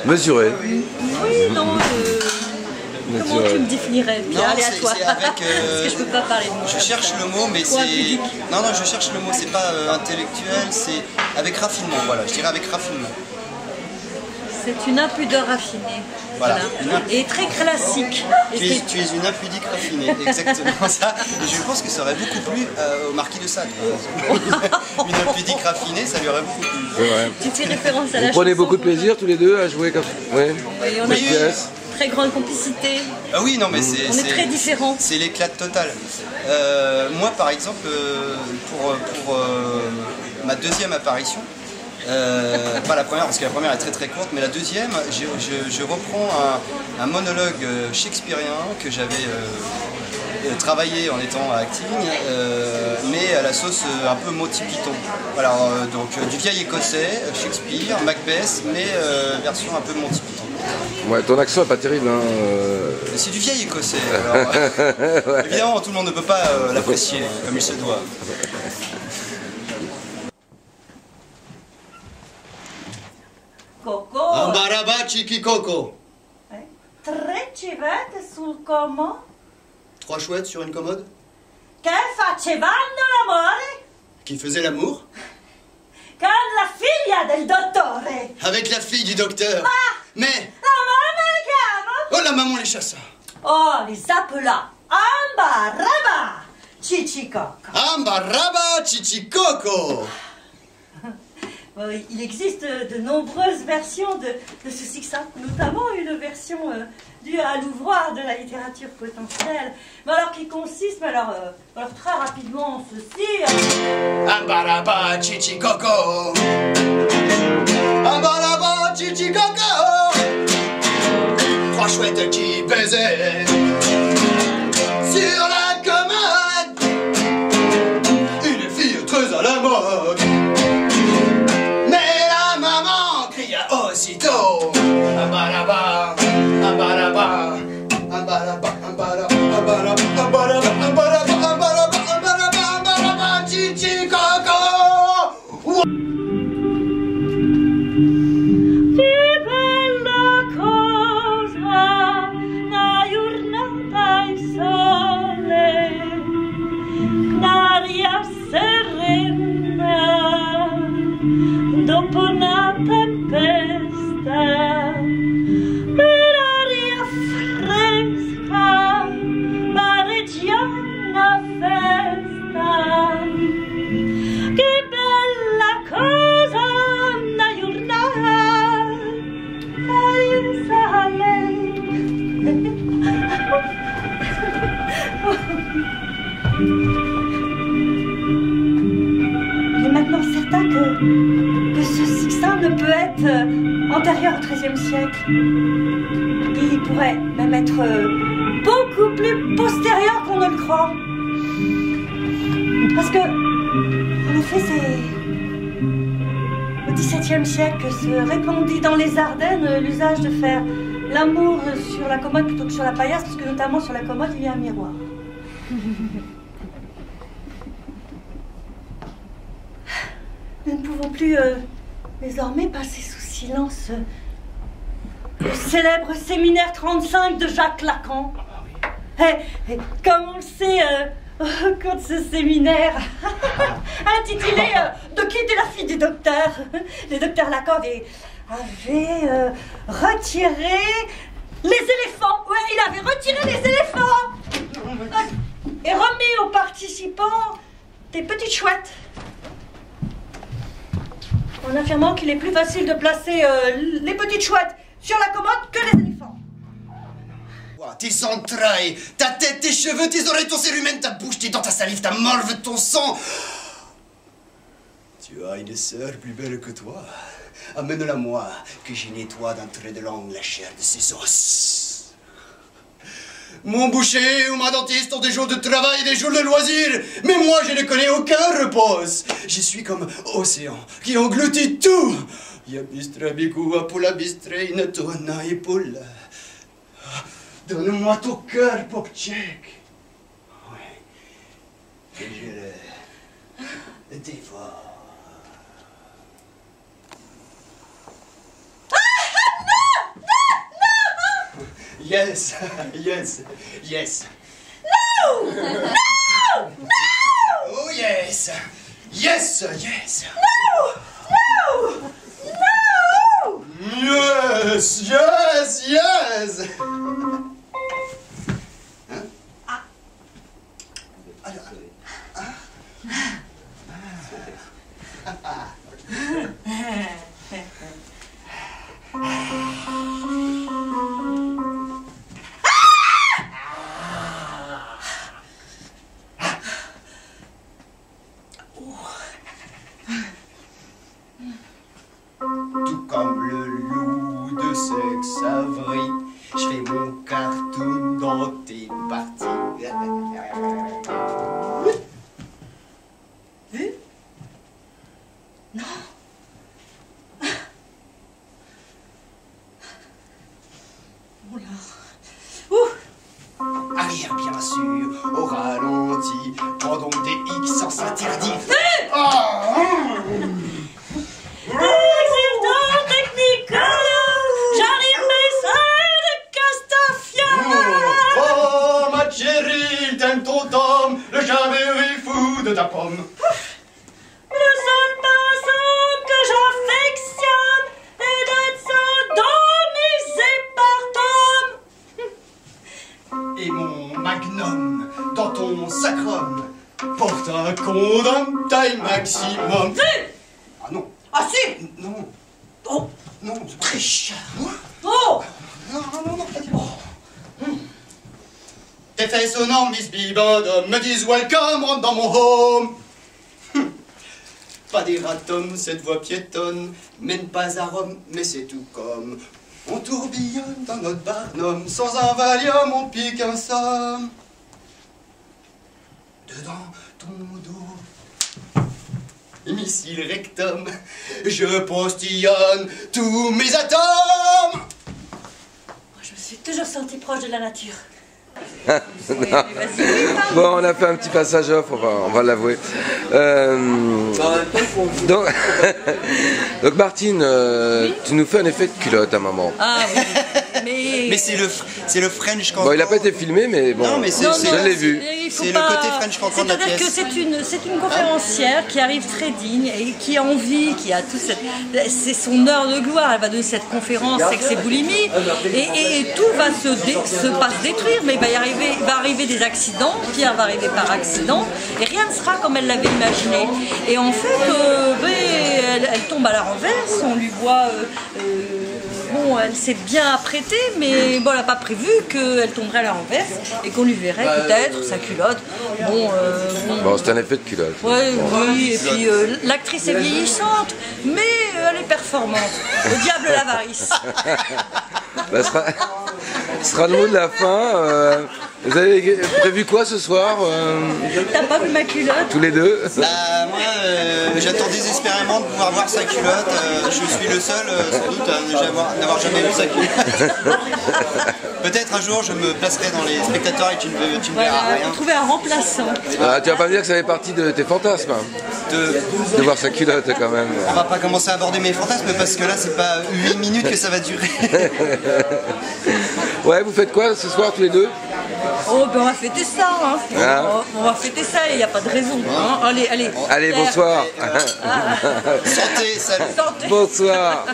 Mesuré. Oui, non. Comment tu me définirais, Pierre? Allez à toi. Parce que je peux pas parler de moi. Je cherche le mot, mais c'est... Non, je cherche le mot, c'est pas intellectuel, c'est avec raffinement, voilà, je dirais avec raffinement. C'est une impudeur raffinée. Voilà. Et très classique. Tu es une impudique raffinée, exactement ça. Et je pense que ça aurait beaucoup plu au marquis de Sade. Une impudique raffinée, ça lui aurait beaucoup plu. Ouais. Tu fais référence à la chanson. Vous prenez beaucoup de plaisir tous les deux à jouer comme ça? Ouais. Oui, on a une très grande complicité. Ah oui, non mais c'est... On est très différents. C'est l'éclat total. Moi par exemple, pour ma deuxième apparition, pas la première parce que la première est très courte, mais la deuxième, je reprends un monologue shakespearien que j'avais travaillé en étant à acting, mais à la sauce un peu Monty Python. Alors donc du vieil écossais, Shakespeare, Macbeth, mais version un peu Monty Python. Ouais, ton accent est pas terrible, hein. C'est du vieil écossais. Alors, ouais. Évidemment, tout le monde ne peut pas l'apprécier comme il se doit. Coco. Ambaraba Chiki Coco. Tre civette sul como. 3 chouettes sur une commode. Che facevano l'amore? Qui faisait l'amour? Con la figlia del dottore. Avec la fille du docteur. Ah! Mais... La mamma Oh, la maman les chassa. Oh, les appela Ambaraba Chichicoco. Ambaraba Chichi Coco. Il existe de nombreuses versions de ce succès, notamment une version due à l'ouvroir de la littérature potentielle, mais alors qui consiste, alors très rapidement en ceci. Ambaraba Chichi Coco. Ambaraba Chichi Coco. 3 chouettes qui baisaient sur la commode. Une fille très à la mode. Aussitôt, ambaraba, ambaraba, ambaraba, ambaraba, ambaraba, ambaraba, ambaraba, ambaraba, ambaraba, ambaraba, Chichi Coco. Che bella cosa, una giornata al sole, un'aria serena, dopo una tempesta, un'aria fresca, pareggia una festa. Che bella cosa, una giornata al sole. Il est maintenant certain que ce succès ne peut être antérieur au XIIIe siècle. Il pourrait même être beaucoup plus postérieur qu'on ne le croit. Parce que, en effet, c'est au XVIIe siècle que se répandit dans les Ardennes l'usage de faire l'amour sur la commode plutôt que sur la paillasse, parce que notamment sur la commode, il y a un miroir. Nous ne pouvons plus désormais passer sous silence le célèbre séminaire 35 de Jacques Lacan. Et comme on le sait, au cours de ce séminaire intitulé De qui était la fille du docteur, le docteur Lacan avait retiré les éléphants. Ouais, il avait retiré les éléphants et remis aux participants des petites chouettes. En affirmant qu'il est plus facile de placer les petites chouettes sur la commode que les éléphants. Tes entrailles, ta tête, tes cheveux, tes oreilles, ton cérumen, ta bouche, tes dents, ta salive, ta morve, ton sang. Tu as une sœur plus belle que toi. Amène-la moi, que j'y nettoie d'un trait de langue la chair de ses os. Mon boucher ou ma dentiste ont des jours de travail et des jours de loisirs, mais moi je ne connais aucun repos. Je suis comme océan qui engloutit tout. Yabistra bigua pula bistreina tona et poula. Donne-moi ton cœur, Popchek. Oui. Et je le dévore. Yes, yes, yes. No! No! No! Oh yes! Yes, yes! No! No! Yes, yes, yes! Hein? Ah. Alors, ah. Tout comme le loup de Sex-Avery, je fais mon cartoon dans tes parties. Vu? Non. Oh là. Ouh. Arrière bien sûr, au ralenti, prends donc des X sans s'interdire. Ah, Accident technique. J'arrive mes seins de Castafiore. oh, ma chérie, t'aimes ton tome, le javert est fou de ta pomme. Le seul passant que j'affectionne est d'être sodomisé par Tom. Et mon magnum dans ton sacrum porte un condom taille maximum. Ah non, Ah si. non, Oh. non, je triche. Oh. Non, non, non, non, pas du tout. Tes fesses sonnantes, Miss Bibendum, me disent welcome, rentre dans mon home. Pas d'erratum, cette voie piétonne mène pas à Rome, mais c'est tout comme. On tourbillonne dans notre barnum, sans un Valium, on pique un somme. Dedans ton dos, missile rectum, je postillonne tous mes atomes. Moi, je me suis toujours sentie proche de la nature. Non. Bon, on a fait un petit passage off, on va l'avouer. Donc, donc Martine, tu nous fais un effet de culotte à un moment. Ah oui, Mais c'est le French cancan. Bon, il n'a pas été filmé, mais bon, Non, mais c'est- je l'ai vu. C'est le côté French cancan de la C'est-à-dire pièce. que c'est une conférencière qui arrive très digne et qui a envie, qui a toute cette... C'est son heure de gloire, elle va donner cette conférence, c'est que c'est boulimie, et tout va pas se détruire, mais il va arriver des accidents, Pierre va arriver par accident, et rien ne sera comme elle l'avait imaginé. Et en fait, elle tombe à la renverse, on lui voit... bon, elle s'est bien apprêtée, mais bon, elle n'a pas prévu qu'elle tomberait à la renverse et qu'on lui verrait peut-être sa culotte. Bon, Bon, c'est un effet de culotte. ouais, oui, et puis l'actrice est vieillissante, mais elle est performante. Le diable l'avarice. Bah, ce sera le mot de la fin. Vous avez prévu quoi ce soir T'as pas vu ma culotte? tous les deux? Bah, moi, j'attends désespérément de pouvoir voir sa culotte. Je suis le seul, sans doute, à n'avoir jamais vu sa culotte. Peut-être un jour, je me placerai dans les spectateurs et tu ne verras Voilà, rien. trouver un remplaçant. Ah, tu vas pas me dire que ça fait partie de tes fantasmes, de voir sa culotte quand même. On va pas commencer à aborder mes fantasmes parce que là, c'est pas 8 minutes que ça va durer. Ouais, vous faites quoi ce soir tous les deux? Oh, ben on va fêter ça, hein. Ah. On va fêter ça, il n'y a pas de raison. Hein. Allez, allez. Allez, bonsoir. Santé, salut. Santé. Bonsoir.